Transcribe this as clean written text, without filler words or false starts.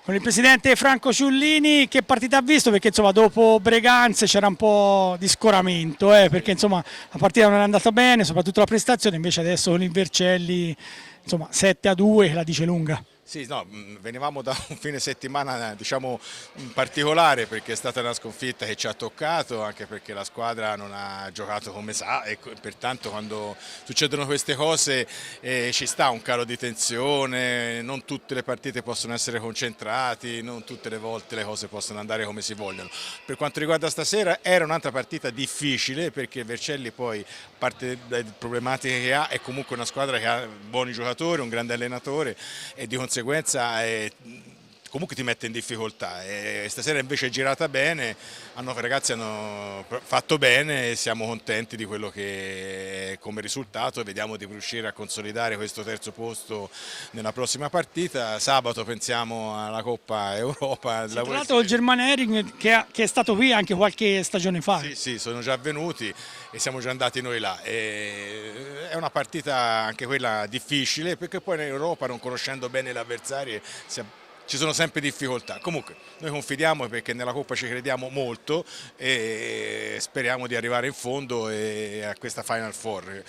con il presidente Franco Ciullini. Che partita ha visto? Perché insomma dopo Breganze c'era un po' di scoramento, perché insomma la partita non è andata bene, soprattutto la prestazione, invece adesso con il Vercelli insomma 7-2 la dice lunga. Sì, no, venivamo da un fine settimana diciamo particolare perché è stata una sconfitta che ci ha toccato, anche perché la squadra non ha giocato come sa e pertanto quando succedono queste cose ci sta un calo di tensione, non tutte le partite possono essere concentrati, non tutte le volte le cose possono andare come si vogliono. Per quanto riguarda stasera era un'altra partita difficile perché Vercelli poi, a parte dalle problematiche che ha, è comunque una squadra che ha buoni giocatori, un grande allenatore e di conseguenza comunque ti mette in difficoltà. Stasera invece è girata bene, i ragazzi hanno fatto bene e siamo contenti di quello che è come risultato e vediamo di riuscire a consolidare questo terzo posto nella prossima partita. Sabato pensiamo alla Coppa Europa. Sì, tra l'altro il Germania Hering che è stato qui anche qualche stagione fa. Sì, sì, sono già venuti e siamo già andati noi là. È una partita anche quella difficile perché poi in Europa, non conoscendo bene gli avversari, ci sono sempre difficoltà. Comunque noi confidiamo perché nella Coppa ci crediamo molto e speriamo di arrivare in fondo a questa Final Four.